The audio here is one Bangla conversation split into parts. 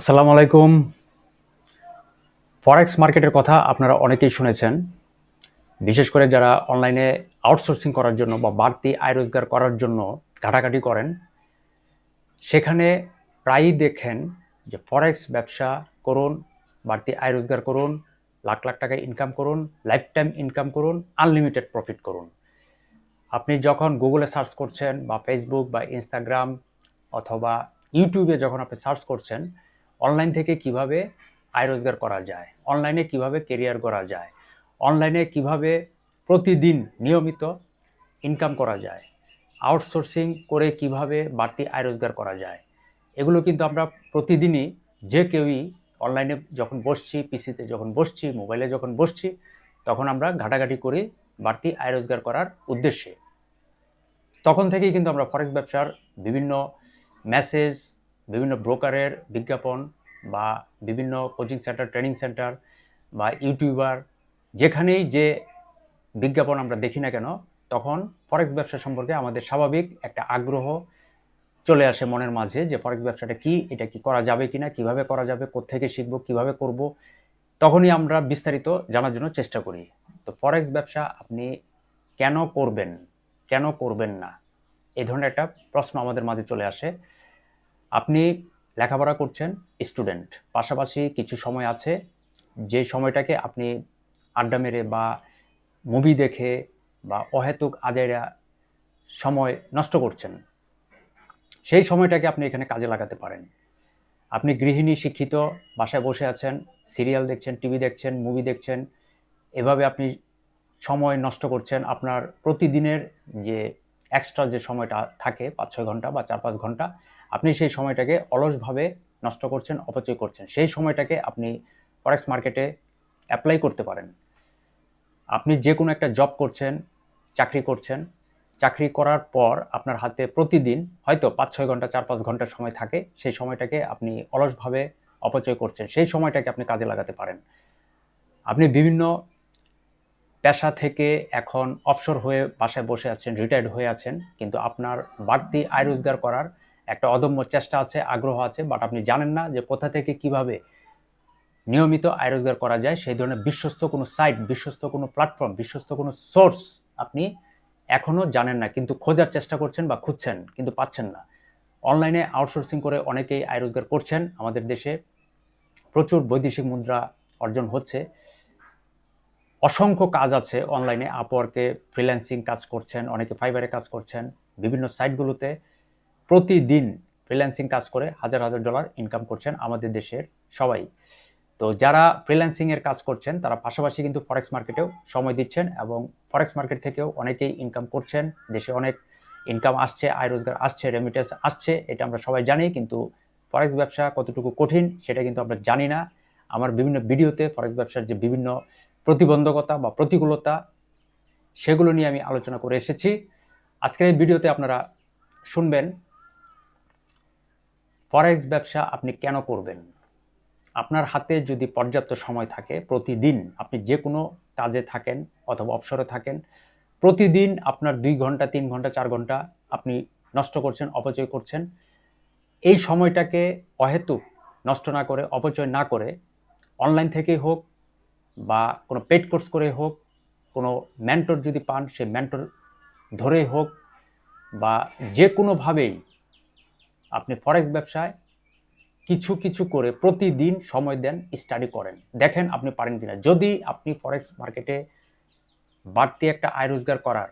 আসসালামু আলাইকুম। ফরেক্স মার্কেটের কথা আপনারা অনেকেই শুনেছেন। বিশেষ করে যারা অনলাইনে আউটসোর্সিং করার জন্য বা বাড়তি আয় রোজগার করার জন্য ঘাটাঘাটি করেন, সেখানে প্রায়ই দেখেন যে ফরেক্স ব্যবসা করুন, বাড়তি আয় রোজগার করুন, লাখ লাখ টাকা ইনকাম করুন, লাইফ টাইম ইনকাম করুন, আনলিমিটেড প্রফিট করুন। আপনি যখন গুগলে সার্চ করছেন বা ফেসবুক বা ইনস্টাগ্রাম অথবা ইউটিউবে যখন আপনি সার্চ করছেন, অনলাইন থেকে কিভাবে আয় রোজগার করা যায়, অনলাইনে কিভাবে কেরিয়ার করা যায়, অনলাইনে কিভাবে প্রতিদিন নিয়মিত ইনকাম করা যায়, আউটসোর্সিং করে কিভাবে বাড়তি আয় রোজগার করা যায়, এগুলো কিন্তু আমরা প্রতিদিনই যে কেউই অনলাইনে যখন বসছি, পিসিতে যখন বসছি, মোবাইলে যখন বসছি, তখন আমরা ঘাটাঘাটি করি বাড়তি আয় রোজগার করার উদ্দেশ্যে। তখন থেকেই কিন্তু আমরা ফরেক্স ব্যবসার বিভিন্ন মেসেজ, বিভিন্ন ব্রোকারের বিজ্ঞাপন বা বিভিন্ন কোচিং সেন্টার, ট্রেনিং সেন্টার বা ইউটিউবার, যেখানেই যে বিজ্ঞাপন আমরা দেখি না কেন, তখন ফরেক্স ব্যবসা সম্পর্কে আমাদের স্বাভাবিক একটা আগ্রহ চলে আসে মনের মাঝে যে ফরেক্স ব্যবসাটা কি, এটা কি করা যাবে কিনা, কিভাবে করা যাবে, কোত্থেকে শিখবো, কিভাবে করব। তখনই আমরা বিস্তারিত জানার জন্য চেষ্টা করি। তো ফরেক্স ব্যবসা আপনি কেন করবেন, কেন করবেন না, এই ধরনের একটা প্রশ্ন আমাদের মাঝে চলে আসে। আপনি লেখাপড়া করছেন, স্টুডেন্ট, পাশাপাশি কিছু সময় আছে যে সময়টাকে আপনি আড্ডা মেরে বা মুভি দেখে বা অহেতুক আজাইরা সময় নষ্ট করছেন। সেই সময়টাকে আপনি এখানে কাজে লাগাতে পারেন। আপনি গৃহিণী, শিক্ষিত, বাসায় বসে আছেন, সিরিয়াল দেখছেন, টিভি দেখছেন, মুভি দেখছেন, এভাবে আপনি সময় নষ্ট করছেন। আপনার প্রতিদিনের যে এক্সট্রা যে সময়টা থাকে ৫-৬ ঘন্টা বা ৪-৫ ঘন্টা, আপনি সেই সময়টাকে অলসভাবে নষ্ট করছেন, অপচয় করছেন। সেই সময়টাকে আপনি ফরেক্স মার্কেটে অ্যাপ্লাই করতে পারেন। আপনি যে কোনো একটা জব করছেন, চাকরি করছেন, চাকরি করার পর আপনার হাতে প্রতিদিন হয়তো ৫-৬ ঘন্টা, ৪-৫ ঘন্টা সময় থাকে। সেই সময়টাকে আপনি অলসভাবে অপচয় করছেন। সেই সময়টাকে আপনি কাজে লাগাতে পারেন। আপনি বিভিন্ন পেশা থেকে এখন অবসর হয়ে বাসায় বসে আছেন, রিটায়ার্ড হয়ে আছেন, কিন্তু আপনার বাড়তি আয় রোজগার করার একটা অদম্য চেষ্টা আছে, আগ্রহ আছে, বাট আপনি জানেন না যে কোথা থেকে কিভাবে নিয়মিত আয় রোজগার করা যায়। সেই ধরনের বিশ্বস্ত কোনো সাইট, বিশ্বস্ত কোনো প্ল্যাটফর্ম, বিশ্বস্ত কোনো সোর্স আপনি এখনো জানেন না, কিন্তু খোঁজার চেষ্টা করছেন বা খুঁজছেন, কিন্তু পাচ্ছেন না। অনলাইনে আউটসোর্সিং করে অনেকেই আয় রোজগার করছেন। আমাদের দেশে প্রচুর বৈদেশিক মুদ্রা অর্জন হচ্ছে। অসংখ্য কাজ আছে অনলাইনে, আপওয়ার্কে ফ্রিল্যান্সিং কাজ করছেন, অনেকে ফাইবারে কাজ করছেন, বিভিন্ন সাইটগুলোতে প্রতিদিন ফ্রিল্যান্সিং কাজ করে হাজার হাজার ডলার ইনকাম করছেন আমাদের দেশের সবাই। তো যারা ফ্রিল্যান্সিংয়ের কাজ করছেন তারা পাশাপাশি কিন্তু ফরেক্স মার্কেটেও সময় দিচ্ছেন এবং ফরেক্স মার্কেট থেকেও অনেকেই ইনকাম করছেন। দেশে অনেক ইনকাম আসছে, আয় রোজগার আসছে, রেমিটেন্স আসছে, এটা আমরা সবাই জানি। কিন্তু ফরেক্স ব্যবসা কতটুকু কঠিন সেটা কিন্তু আমরা জানি না। আমার বিভিন্ন ভিডিওতে ফরেক্স ব্যবসার যে বিভিন্ন প্রতিবন্ধকতা বা প্রতিকূলতা, সেগুলো নিয়ে আমি আলোচনা করে এসেছি। আজকের এই ভিডিওতে আপনারা শুনবেন ফরেক্স ব্যবসা আপনি কেন করবেন। আপনার হাতে যদি পর্যাপ্ত সময় থাকে, প্রতিদিন আপনি যে কোনো কাজে থাকেন অথবা অবসরে থাকেন, প্রতিদিন আপনার ২ ঘন্টা, ৩ ঘন্টা, ৪ ঘন্টা আপনি নষ্ট করছেন, অপচয় করছেন। এই সময়টাকে অহেতুক নষ্ট না করে, অপচয় না করে, অনলাইন থেকেই হোক বা কোনো পেইড কোর্স করে হোক, কোনো মেন্টর যদি পান সেই মেন্টর ধরেই হোক, বা যে কোনোভাবেই আপনি ফরেক্স ব্যবসায় কিছু কিছু করে প্রতিদিন সময় দেন, স্টাডি করেন, দেখেন আপনি পারেন কিনা। যদি আপনি ফরেক্স মার্কেটে বাড়তি একটা আয় রোজগার করার,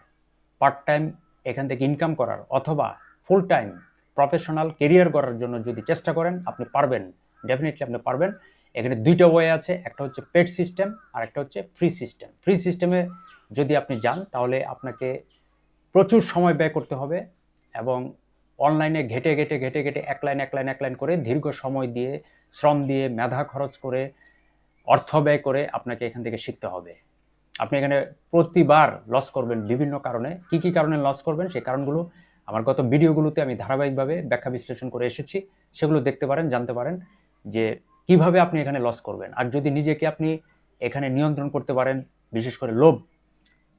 পার্ট টাইম এখান থেকে ইনকাম করার অথবা ফুল টাইম প্রফেশনাল কেরিয়ার করার জন্য যদি চেষ্টা করেন, আপনি পারবেন, ডেফিনেটলি আপনি পারবেন। এখানে দুইটা ওয়ে আছে, একটা হচ্ছে পেড সিস্টেম আর একটা হচ্ছে ফ্রি সিস্টেম। ফ্রি সিস্টেমে যদি আপনি যান তাহলে আপনাকে প্রচুর সময় ব্যয় করতে হবে এবং অনলাইনে ঘেটে ঘেটে ঘেটে ঘেটে এক লাইন এক লাইন এক লাইন করে দীর্ঘ সময় দিয়ে, শ্রম দিয়ে, মেধা খরচ করে, অর্থ ব্যয় করে আপনাকে এখান থেকে শিখতে হবে। আপনি এখানে প্রতিবার লস করবেন বিভিন্ন কারণে। কি কি কারণে লস করবেন সেই কারণগুলো আমার গত ভিডিওগুলোতে আমি ধারাবাহিকভাবে ব্যাখ্যা বিশ্লেষণ করে এসেছি। সেগুলো দেখতে পারেন, জানতে পারেন যে কিভাবে আপনি এখানে লস করবেন। আর যদি নিজেকে আপনি এখানে নিয়ন্ত্রণ করতে পারেন, বিশেষ করে লোভ,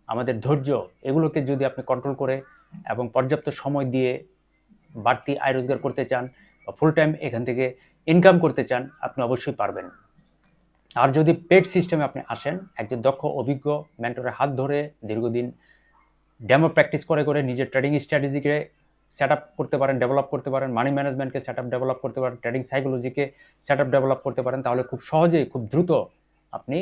আমাদের ধৈর্য, এগুলোকে যদি আপনি কন্ট্রোল করে এবং পর্যাপ্ত সময় দিয়ে বাড়তি আয় রোজগার করতে চান ফুল টাইম এখান থেকে ইনকাম করতে চান, আপনি অবশ্যই পারবেন। আর যদি পেড সিস্টেমে আপনি আসেন, একজন দক্ষ অভিজ্ঞ মেন্টরের হাত ধরে দীর্ঘদিন ডেমো প্র্যাকটিস করে করে নিজের ট্রেডিং স্ট্র্যাটেজিকে সেট আপ করতে পারেন, ডেভেলপ করতে পারেন, মানি ম্যানেজমেন্টকে সেট আপ ডেভেলপ করতে পারেন, ট্রেডিং সাইকোলজিকে সেট আপ ডেভেলপ করতে পারেন, তাহলে খুব সহজেই খুব দ্রুত আপনি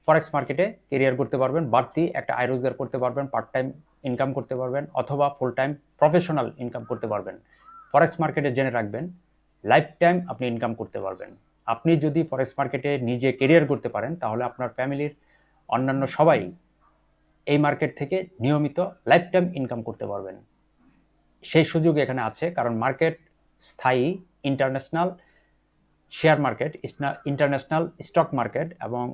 ফরেক্স মার্কেটে কেরিয়ার করতে পারবেন, বাড়তি একটা আয় রোজগার করতে পারবেন, পার্ট টাইম ইনকাম করতে পারবেন, অথবা ফুল টাইম প্রফেশনাল ইনকাম করতে পারবেন। ফরেক্স মার্কেটে জেনে রাখবেন, লাইফ টাইম আপনি ইনকাম করতে পারবেন। আপনি যদি ফরেক্স মার্কেটে নিজে কেরিয়ার করতে পারেন, তাহলে আপনার ফ্যামিলির অন্যান্য সবাই এই মার্কেট থেকে নিয়মিত লাইফ টাইম ইনকাম করতে পারবেন। সেই সুযোগ এখানে আছে, কারণ মার্কেট স্থায়ী, international share market, international stock market এবং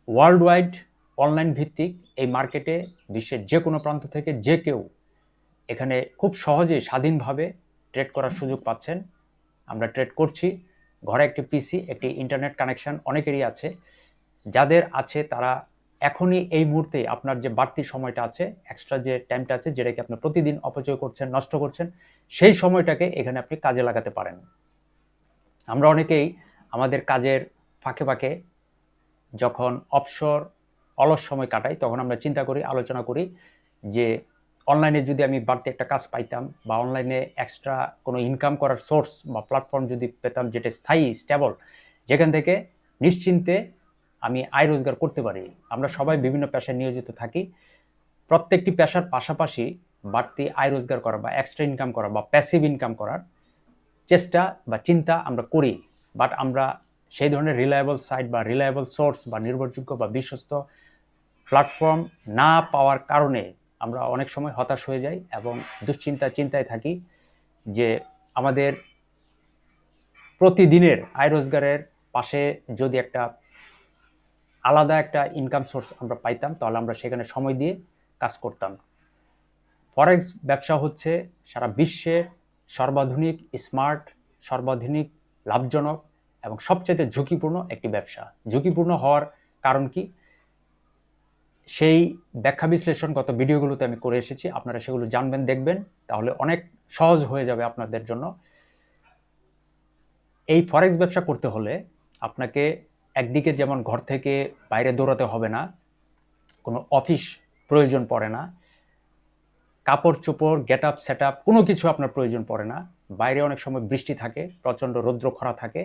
ওয়ার্ল্ড ওয়াইড অনলাইন ভিত্তিক এই মার্কেটে বিশ্বের যে কোনো প্রান্ত থেকে যে কেউ এখানে খুব সহজেই স্বাধীনভাবে ট্রেড করার সুযোগ পাচ্ছেন। আমরা ট্রেড করছি, ঘরে একটি পিসি, একটি ইন্টারনেট কানেকশন অনেকেরই আছে। যাদের আছে তারা এখনই এই মুহূর্তে আপনার যে বাড়তি সময়টা আছে, এক্সট্রা যে টাইমটা আছে, যেটাকে আপনি প্রতিদিন অপচয় করছেন, নষ্ট করছেন, সেই সময়টাকে এখানে আপনি কাজে লাগাতে পারেন। আমরা অনেকেই আমাদের কাজের ফাঁকে ফাঁকে যখন অবসর অলস সময় কাটাই, তখন আমরা চিন্তা করি, আলোচনা করি যে অনলাইনে যদি আমি বাড়তি একটা কাজ পাইতাম, বা অনলাইনে এক্সট্রা কোনো ইনকাম করার সোর্স বা প্ল্যাটফর্ম যদি পেতাম যেটা স্থায়ী, স্টেবল, যেখান থেকে নিশ্চিন্তে আমি আয় রোজগার করতে পারি। আমরা সবাই বিভিন্ন পেশায় নিয়োজিত থাকি, প্রত্যেকটি পেশার পাশাপাশি বাড়তি আয় রোজগার করা বা এক্সট্রা ইনকাম করা বা প্যাসিভ ইনকাম করার চেষ্টা বা চিন্তা আমরা করি। বাট আমরা সেই ধরনের রিলায়েবল সাইট বা রিলায়েবল সোর্স বা নির্ভরযোগ্য বা বিশ্বস্ত প্ল্যাটফর্ম না পাওয়ার কারণে আমরা অনেক সময় হতাশ হয়ে যাই এবং চিন্তায় থাকি যে আমাদের প্রতিদিনের আয় রোজগারের পাশে যদি একটা আলাদা একটা ইনকাম সোর্স আমরা পাইতাম, তাহলে আমরা সেখানে সময় দিয়ে কাজ করতাম। ফরেক্স ব্যবসা হচ্ছে সারা বিশ্বে সর্বাধুনিক, স্মার্ট, সর্বাধুনিক লাভজনক এবং সবচেয়ে ঝুঁকিপূর্ণ একটি ব্যবসা। ঝুঁকিপূর্ণ হওয়ার কারণ কি, সেই ব্যাখ্যা বিশ্লেষণ গত ভিডিওগুলোতে আমি করে এসেছি, আপনারা সেগুলো জানবেন, দেখবেন, তাহলে অনেক সহজ হয়ে যাবে আপনাদের জন্য। এই ফরেক্স ব্যবসা করতে হলে আপনাকে একদিকে যেমন ঘর থেকে বাইরে দৌড়াতে হবে না, কোনো অফিস প্রয়োজন পড়ে না, কাপড় চোপড়, গেট আপ, সেট আপ কোনো কিছু আপনার প্রয়োজন পড়ে না। বাইরে অনেক সময় বৃষ্টি থাকে, প্রচণ্ড রৌদ্র খরা থাকে,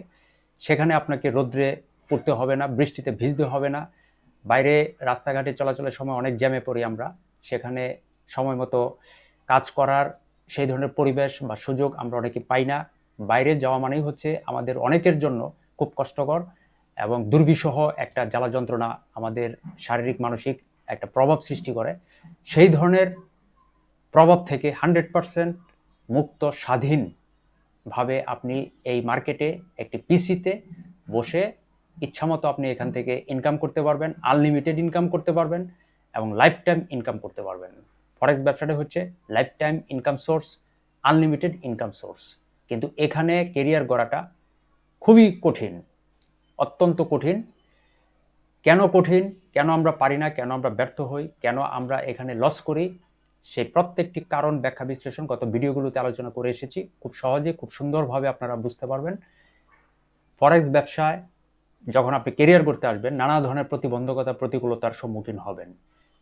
সেখানে আপনাকে রৌদ্রে পড়তে হবে না, বৃষ্টিতে ভিজতে হবে না। বাইরে রাস্তাঘাটে চলাচলের সময় অনেক জ্যামে পড়ি আমরা, সেখানে সময় মতো কাজ করার সেই ধরনের পরিবেশ বা সুযোগ আমরা অনেকে পাই না। বাইরে যাওয়া মানেই হচ্ছে আমাদের অনেকের জন্য খুব কষ্টকর এবং দুর্বিষহ একটা জ্বালা যন্ত্রণা, আমাদের শারীরিক মানসিক একটা প্রভাব সৃষ্টি করে। সেই ধরনের প্রভাব থেকে 100% মুক্ত, স্বাধীনভাবে আপনি এই মার্কেটে একটি পিসিতে বসে ইচ্ছামতো আপনি এখান থেকে ইনকাম করতে পারবেন, আনলিমিটেড ইনকাম করতে পারবেন এবং লাইফ টাইম ইনকাম করতে পারবেন। ফরেক্স ব্যবসাটা হচ্ছে life time income source, unlimited income source. কিন্তু এখানে কেরিয়ার গড়াটা খুবই কঠিন, অত্যন্ত কঠিন। কেন কঠিন, কেন আমরা পারি না, কেন আমরা ব্যর্থ হই, কেন আমরা এখানে লস করি, সেই প্রত্যেকটি কারণ ব্যাখ্যা বিশ্লেষণ গত ভিডিওগুলোতে আলোচনা করে এসেছি। খুব সহজে, খুব সুন্দরভাবে আপনারা বুঝতে পারবেন। ফরেক্স ব্যবসায় যখন আপনি কেরিয়ার করতে আসবেন, নানা ধরনের প্রতিবন্ধকতা, প্রতিকূলতার সম্মুখীন হবেন।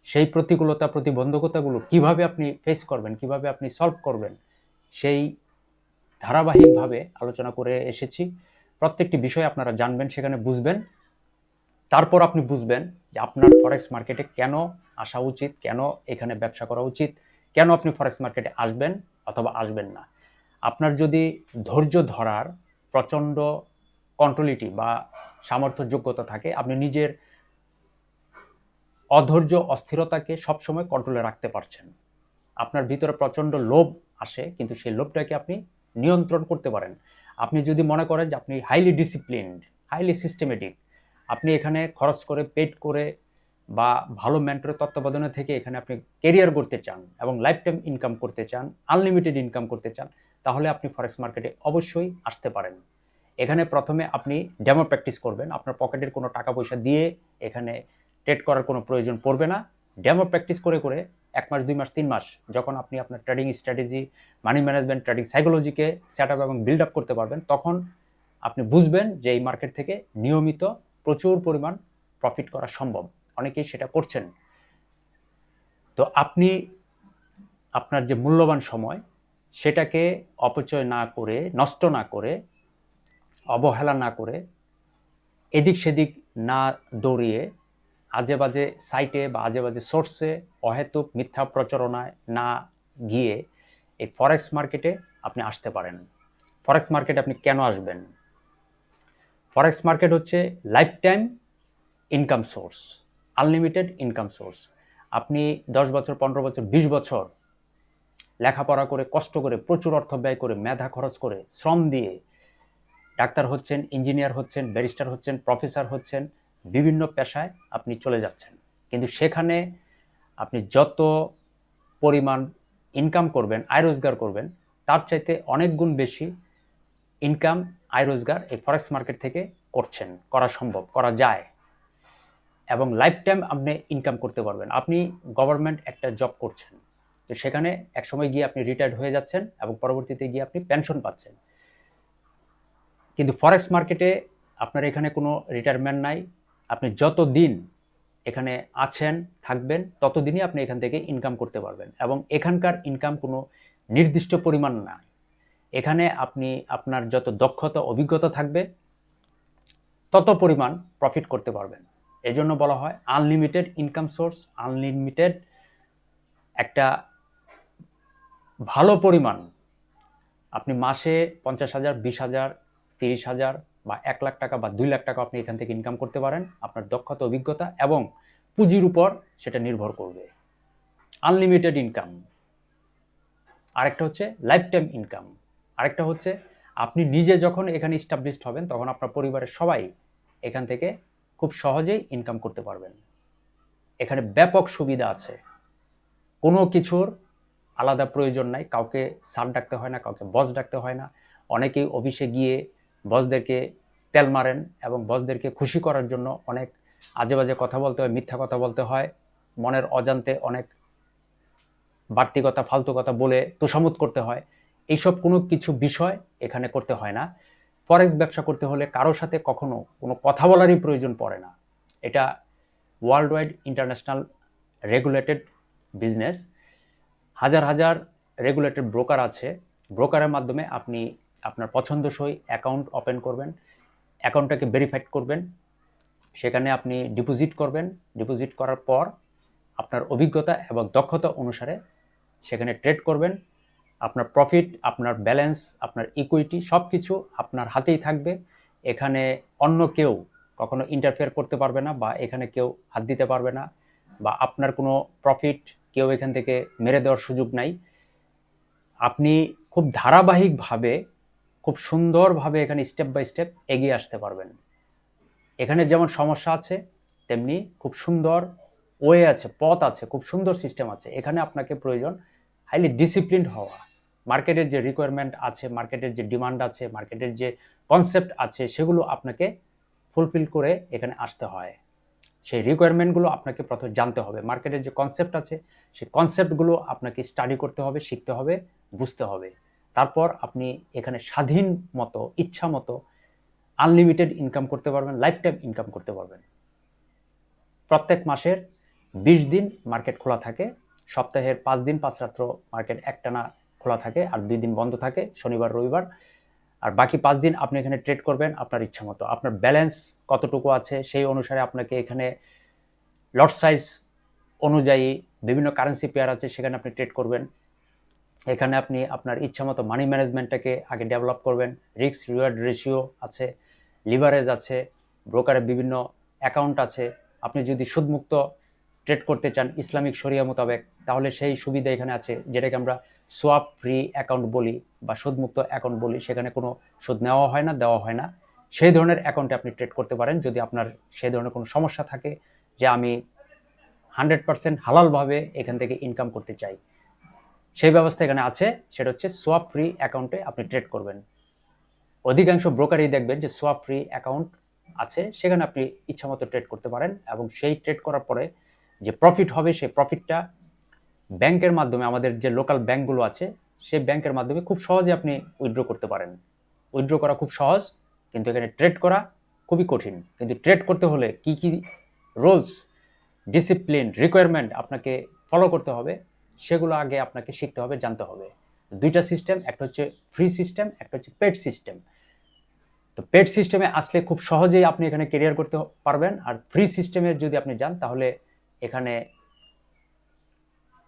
সেই প্রতিকূলতা, প্রতিবন্ধকতাগুলো কিভাবে আপনি ফেস করবেন, কিভাবে আপনি সলভ করবেন, সেই ধারাবাহিকভাবে আলোচনা করে এসেছি। প্রত্যেকটি বিষয় আপনারা জানবেন, সেখানে বুঝবেন। তারপর আপনি বুঝবেন যে আপনার ফরেক্স মার্কেটে কেন আসা উচিত, কেন এখানে ব্যবসা করা উচিত, কেন আপনি ফরেক্স মার্কেটে আসবেন অথবা আসবেন না। আপনার যদি ধৈর্য ধরার প্রচণ্ড কন্ট্রোলিটি বা সামর্থ্য, যোগ্যতা থাকে, আপনি নিজের অধৈর্য, অস্থিরতাকে সবসময় কন্ট্রোলে রাখতে পারছেন। আপনার ভিতরে প্রচণ্ড লোভ আসে, কিন্তু সেই লোভটাকে আপনি নিয়ন্ত্রণ করতে পারেন। আপনি যদি মনে করেন যে আপনি হাইলি ডিসিপ্লিনড, হাইলি সিস্টেমেটিক, আপনি এখানে খরচ করে, পেড করে বা ভালো মেন্টরের তত্ত্বাবধানে থেকে এখানে আপনি কেরিয়ার করতে চান এবং লাইফ টাইম ইনকাম করতে চান, আনলিমিটেড ইনকাম করতে চান, তাহলে আপনি ফরেক্স মার্কেটে অবশ্যই আসতে পারেন। এখানে প্রথমে আপনি ডেমো প্র্যাকটিস করবেন, আপনার পকেটের কোনো টাকা পয়সা দিয়ে এখানে ট্রেড করার কোনো প্রয়োজন পড়বে না। ডেমো প্র্যাকটিস করে করে 1 মাস 2 মাস 3 মাস যখন আপনি আপনার trading strategy, money management, trading সাইকোলজিকে সেট আপ এবং বিল্ড আপ করতে পারবেন, তখন আপনি বুঝবেন যে এই মার্কেট থেকে নিয়মিত প্রচুর পরিমাণ প্রফিট করা সম্ভব। অনেকেই সেটা করছেন। তো আপনি আপনার যে মূল্যবান সময় সেটাকে অপচয় না করে, নষ্ট না করে, অবহেলা না করে, এদিক সেদিক না দৌড়িয়ে আজে বাজে সাইটে বা আজে বাজে সোর্সে অহেতুক মিথ্যা প্রচারণায় না গিয়ে এই ফরেক্স মার্কেটে আপনি আসতে পারেন। ফরেক্স মার্কেটে আপনি কেন আসবেন? ফরেক্স মার্কেট হচ্ছে life time income source, unlimited income source. আপনি 10 বছর, 15 বছর, 20 বছর লেখাপড়া করে, কষ্ট করে, প্রচুর অর্থ ব্যয় করে, মেধা খরচ করে, শ্রম দিয়ে ডাক্তার হচ্ছেন, ইঞ্জিনিয়ার হচ্ছেন, ব্যারিস্টার হচ্ছেন, প্রফেসর হচ্ছেন, বিভিন্ন পেশায় আপনি চলে যাচ্ছেন। কিন্তু সেখানে আপনি যত পরিমাণ ইনকাম করবেন, আয় রোজগার করবেন, তার চাইতে অনেক গুণ বেশি ইনকাম, আয় রোজগার এই ফরেক্স মার্কেট থেকে করছেন, করা সম্ভব, করা যায়। এবং লাইফ টাইম আপনি ইনকাম করতে পারবেন। আপনি গভর্নমেন্ট একটা জব করছেন, তো সেখানে একসময় গিয়ে আপনি রিটায়ার্ড হয়ে যাচ্ছেন এবং পরবর্তীতে গিয়ে আপনি পেনশন পাচ্ছেন। কিন্তু ফরেক্স মার্কেটে আপনার এখানে কোনো রিটায়ারমেন্ট নাই। আপনি যতদিন এখানে আছেন, থাকবেন, ততদিনই আপনি এখান থেকে ইনকাম করতে পারবেন। এবং এখানকার ইনকাম কোনো নির্দিষ্ট পরিমাণ না। এখানে আপনি আপনার যত দক্ষতা, অভিজ্ঞতা থাকবে, তত পরিমাণ প্রফিট করতে পারবেন। এজন্য বলা হয় আনলিমিটেড ইনকাম সোর্স, আনলিমিটেড একটা ভালো পরিমাণ। আপনি মাসে 50,000, 20,000, 30,000 বা 1 লাখ টাকা বা 2 লাখ টাকা আপনি এখান থেকে ইনকাম করতে পারেন। আপনার দক্ষতা, অভিজ্ঞতা এবং পুঁজির উপর সেটা নির্ভর করবে। Unlimited income. আরেকটা হচ্ছে লাইফ টাইম ইনকাম। আরেকটা হচ্ছে আপনি নিজে যখন এখানে এস্টাবলিশড হবেন, তখন আপনার পরিবারের সবাই এখান থেকে খুব সহজেই ইনকাম করতে পারবেন। এখানে ব্যাপক সুবিধা আছে। কোনো কিছুর আলাদা প্রয়োজন নাই। কাউকে স্যার ডাকতে হয় না, কাউকে বস ডাকতে হয় না। অনেকেই অফিসে গিয়ে বসদেরকে তেল মারেন এবং বসদেরকে খুশি করার জন্য অনেক আজে বাজে কথা বলতে হয়, মিথ্যা কথা বলতে হয়, মনের অজান্তে অনেক বাড়তি কথা, ফালতু কথা বলে তোষামোদ করতে হয়। এইসব কোনো কিছু বিষয় এখানে করতে হয় না। ফরেক্স ব্যবসা করতে হলে কারো সাথে কখনো কোনো কথা বলারই প্রয়োজন পড়ে না। এটা world wide international regulated business. হাজার হাজার রেগুলেটেড ব্রোকার আছে। ব্রোকারের মাধ্যমে আপনি আপনার পছন্দসই অ্যাকাউন্ট ওপেন করবেন, অ্যাকাউন্টটাকে ভেরিফাইড করবেন, সেখানে আপনি ডিপোজিট করবেন। ডিপোজিট করার পর আপনার অভিজ্ঞতা এবং দক্ষতা অনুসারে সেখানে ট্রেড করবেন। আপনার প্রফিট, আপনার ব্যালেন্স, আপনার ইকুইটি সব কিছু আপনার হাতেই থাকবে। এখানে অন্য কেউ কখনো ইন্টারফেয়ার করতে পারবে না, বা এখানে কেউ হাত দিতে পারবে না, বা আপনার কোনো প্রফিট কেউ এখান থেকে মেরে দেওয়ার সুযোগ নাই। আপনি খুব ধারাবাহিকভাবে, খুব সুন্দরভাবে এখানে স্টেপ বাই স্টেপ এগিয়ে আসতে পারবেন। এখানে যেমন সমস্যা আছে, তেমনি খুব সুন্দর ওয়ে আছে, পথ আছে, খুব সুন্দর সিস্টেম আছে। এখানে আপনাকে প্রয়োজন হাইলি ডিসিপ্লিনড হওয়া। মার্কেটের যে রিকোয়ারমেন্ট আছে, মার্কেটের যে ডিমান্ড আছে, মার্কেটের যে কনসেপ্ট আছে, সেগুলো আপনাকে ফুলফিল করে এখানে আসতে হয়। সেই রিকোয়ারমেন্টগুলো আপনাকে প্রথমে জানতে হবে। মার্কেটের যে কনসেপ্ট আছে, সেই কনসেপ্টগুলো আপনাকে স্টাডি করতে হবে, শিখতে হবে, বুঝতে হবে। তারপর আপনি এখানে স্বাধীন মতো, ইচ্ছা মতো আনলিমিটেড ইনকাম করতে পারবেন, লাইফ টাইম ইনকাম করতে পারবেন। প্রত্যেক মাসের 20 দিন মার্কেট খোলা থাকে। সপ্তাহের 5 দিন 5 রাত্র মার্কেট একটানা খোলা থাকে, আর 2 দিন বন্ধ থাকে, শনিবার রবিবার। আর বাকি 5 দিন আপনি এখানে ট্রেড করবেন আপনার ইচ্ছা মতো। আপনার ব্যালেন্স কতটুকু আছে সেই অনুসারে আপনাকে এখানে লট সাইজ অনুযায়ী বিভিন্ন কারেন্সি পেয়ার আছে, সেখানে আপনি ট্রেড করবেন। এখানে আপনি আপনার ইচ্ছা মতো মানি ম্যানেজমেন্টটাকে আগে ডেভেলপ করবেন। রিস্ক রিওয়ার্ড রেশিও আছে, লিভারেজ আছে, ব্রোকারের বিভিন্ন অ্যাকাউন্ট আছে। আপনি যদি সুদমুক্ত ট্রেড করতে চান ইসলামিক শরিয়া মোতাবেক, তাহলে সেই সুবিধা এখানে আছে, যেটাকে আমরা সোয়াপ ফ্রি অ্যাকাউন্ট বলি বা সুদমুক্ত অ্যাকাউন্ট বলি। সেখানে কোনো সুদ নেওয়া হয় না, দেওয়া হয় না। সেই ধরনের অ্যাকাউন্টে আপনি ট্রেড করতে পারেন। যদি আপনার সেই ধরনের কোনো সমস্যা থাকে যে আমি 100% হালালভাবে এখান থেকে ইনকাম করতে চাই, সেই ব্যবস্থা এখানে আছে। সেটা হচ্ছে সোয়াপ ফ্রি অ্যাকাউন্টে আপনি ট্রেড করবেন। অধিকাংশ ব্রোকারই দেখবেন যে সোয়াপ ফ্রি অ্যাকাউন্ট আছে, সেখানে আপনি ইচ্ছা মতো ট্রেড করতে পারেন এবং সেই ট্রেড করার পরে যে প্রফিট হবে সেই প্রফিটটা ব্যাংকের মাধ্যমে, আমাদের যে লোকাল ব্যাংকগুলো আছে সেই ব্যাংকের মাধ্যমে খুব সহজে আপনি উইথড্র করতে পারেন। উইথড্র করা খুব সহজ, কিন্তু এখানে ট্রেড করা খুবই কঠিন। কিন্তু ট্রেড করতে হলে কি কি রুলস, ডিসিপ্লিন, রিকোয়ারমেন্ট আপনাকে ফলো করতে হবে, সেগুলো আগে আপনাকে শিখতে হবে, জানতে হবে। দুইটা সিস্টেম, একটা হচ্ছে ফ্রি সিস্টেম, একটা হচ্ছে পেড সিস্টেম। তো পেড সিস্টেমে আসলে খুব সহজেই আপনি এখানে কেরিয়ার করতে পারবেন, আর ফ্রি সিস্টেমে যদি আপনি যান তাহলে এখানে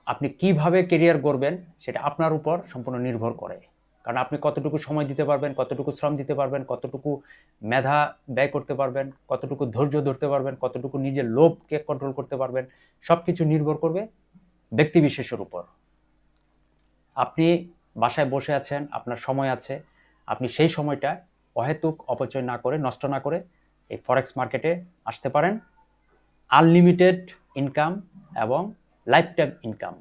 আপনি কিভাবে কেরিয়ার গড়বেন সেটা আপনার উপর সম্পূর্ণ নির্ভর করে। কারণ আপনি কতটুকু সময় দিতে পারবেন, কতটুকু শ্রম দিতে পারবেন, কতটুকু মেধা ব্যয় করতে পারবেন, কতটুকু ধৈর্য ধরতে পারবেন, কতটুকু নিজের লোভকে কন্ট্রোল করতে পারবেন, সব কিছু নির্ভর করবে ব্যক্তিবিশেষের উপর। আপনি বাসায় বসে আছেন, আপনার সময় আছে, আপনি সেই সময়টা অহেতুক অপচয় না করে, নষ্ট না করে এই ফরেক্স মার্কেটে আসতে পারেন। আনলিমিটেড ইনকাম এবং লাইফ টাইম ইনকাম।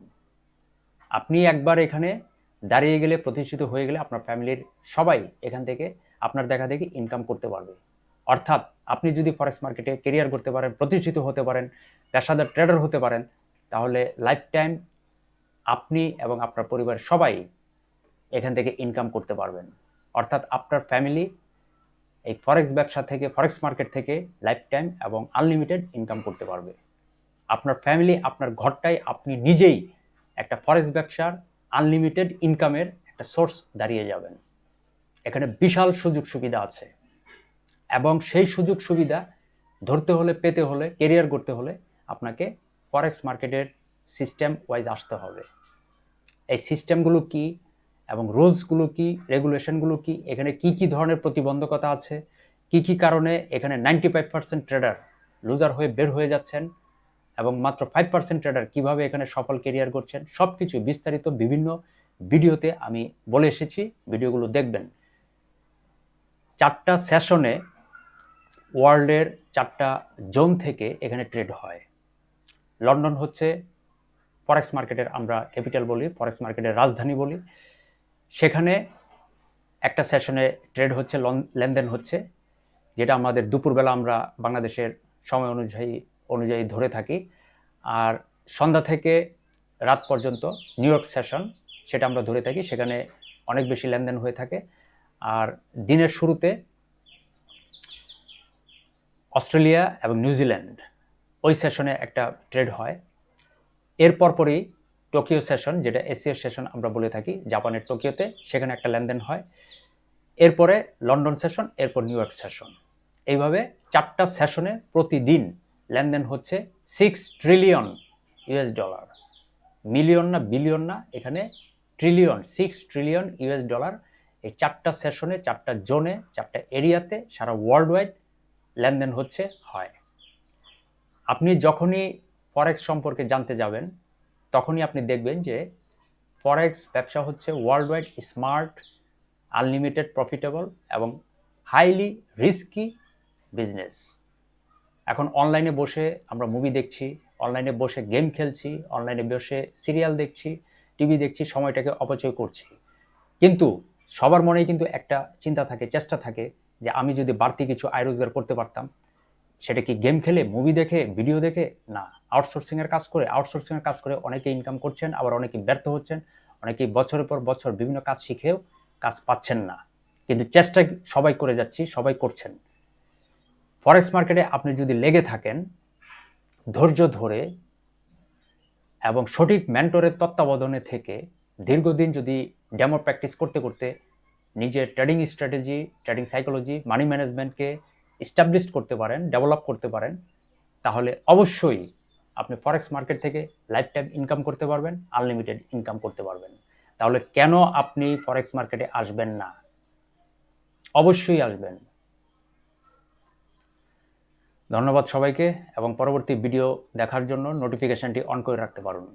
আপনি একবার এখানে দাঁড়িয়ে গেলে, প্রতিষ্ঠিত হয়ে গেলে আপনার ফ্যামিলির সবাই এখান থেকে আপনার দেখা দেখি ইনকাম করতে পারবে। অর্থাৎ আপনি যদি ফরেক্স মার্কেটে কেরিয়ার করতে পারেন, প্রতিষ্ঠিত হতে পারেন, পেশাদার ট্রেডার হতে পারেন, তাহলে লাইফ টাইম আপনি এবং আপনার পরিবারের সবাই এখান থেকে ইনকাম করতে পারবেন। অর্থাৎ আপনার ফ্যামিলি এই ফরেক্স ব্যবসা থেকে, ফরেক্স মার্কেট থেকে লাইফ টাইম এবং আনলিমিটেড ইনকাম করতে পারবে। আপনার ফ্যামিলি, আপনার ঘরটাই আপনি নিজেই একটা ফরেক্স ব্যবসার আনলিমিটেড ইনকামের একটা সোর্স দাঁড়িয়ে যাবেন। এখানে বিশাল সুযোগ সুবিধা আছে, এবং সেই সুযোগ সুবিধা ধরতে হলে, পেতে হলে, কেরিয়ার করতে হলে আপনাকে ফরেক্স মার্কেটের সিস্টেম ওয়াইজ আসতে হবে। এই সিস্টেমগুলো কি এবং রুলসগুলো কি, রেগুলেশনগুলো কি, এখানে কি কি ধরনের প্রতিবন্ধকতা আছে, কি কি কারণে এখানে 95% ট্রেডার লুজার হয়ে বের হয়ে যাচ্ছেন, এবং মাত্র 5% ট্রেডার কিভাবে এখানে সফল কেরিয়ার করছেন, সব কিছু বিস্তারিত বিভিন্ন ভিডিওতে আমি বলে এসেছি। ভিডিওগুলো দেখবেন। 4টা সেশনে ওয়ার্ল্ডের 4টা জোন থেকে এখানে ট্রেড হয়। লন্ডন হচ্ছে ফরেক্স মার্কেটের আমরা ক্যাপিটাল বলি, ফরেক্স মার্কেটের রাজধানী বলি। সেখানে একটা সেশনে ট্রেড হচ্ছে, লেনদেন হচ্ছে, যেটা আমাদের দুপুরবেলা আমরা বাংলাদেশের সময় অনুযায়ী ধরে থাকি। আর সন্ধ্যা থেকে রাত পর্যন্ত নিউ ইয়র্ক সেশন, সেটা আমরা ধরে থাকি, সেখানে অনেক বেশি লেনদেন হয়ে থাকে। আর দিনের শুরুতে অস্ট্রেলিয়া এবং নিউজিল্যান্ড, ওই সেশনে একটা ট্রেড হয়। এর পরপরই টোকিও সেশন, যেটা এশিয়ার সেশন আমরা বলে থাকি, জাপানের টোকিওতে, সেখানে একটা লেনদেন হয়। এরপরে লন্ডন সেশন, এরপর নিউ ইয়র্ক সেশন। এইভাবে 4টা সেশনে প্রতিদিন লেনদেন হচ্ছে 6 ট্রিলিয়ন ইউএস ডলার। মিলিয়ন না, বিলিয়ন না, এখানে ট্রিলিয়ন, 6 ট্রিলিয়ন ইউএস ডলার এই 4টা সেশনে, 4টা জোনে, 4টা এরিয়াতে সারা ওয়ার্ল্ড ওয়াইড লেনদেন হচ্ছে, হয়। আপনি যখনই ফরেক্স সম্পর্কে জানতে যাবেন, তখনই আপনি দেখবেন যে ফরেক্স ব্যবসা হচ্ছে world wide smart, unlimited profitable এবং হাইলি রিস্কি বিজনেস। এখন অনলাইনে বসে আমরা মুভি দেখছি, অনলাইনে বসে গেম খেলছি, অনলাইনে বসে সিরিয়াল দেখছি, টিভি দেখছি, সময়টাকে অপচয় করছি। কিন্তু সবার মনেই কিন্তু একটা চিন্তা থাকে, চেষ্টা থাকে, যে আমি যদি বাড়তি কিছু আয় রোজগার করতে পারতাম। সেটা কি গেম খেলে, মুভি দেখে, ভিডিও দেখে? না, আউটসোর্সিংয়ের কাজ করে। আউটসোর্সিংয়ের কাজ করে অনেকে ইনকাম করছেন, আবার অনেকে ব্যর্থ হচ্ছেন, অনেকেই বছরের পর বছর বিভিন্ন কাজ শিখেও কাজ পাচ্ছেন না। কিন্তু চেষ্টা সবাই করে যাচ্ছি, সবাই করছেন। ফরেক্স মার্কেটে আপনি যদি লেগে থাকেন ধৈর্য ধরে এবং সঠিক মেন্টরের তত্ত্বাবধানে থেকে দীর্ঘদিন যদি ডেমো প্র্যাকটিস করতে করতে নিজের ট্রেডিং স্ট্র্যাটেজি, ট্রেডিং সাইকোলজি, মানি ম্যানেজমেন্টকে এস্টাবলিশ করতে পারেন, ডেভেলপ করতে পারেন, তাহলে অবশ্যই আপনি ফরেক্স মার্কেট থেকে লাইফ টাইম ইনকাম করতে পারবেন, আনলিমিটেড ইনকাম করতে পারবেন। তাহলে কেন আপনি ফরেক্স মার্কেটে আসবেন না? অবশ্যই আসবেন। ধন্যবাদ সবাইকে, এবং পরবর্তী ভিডিও দেখার জন্য নোটিফিকেশনটি অন করে রাখতে পারুন।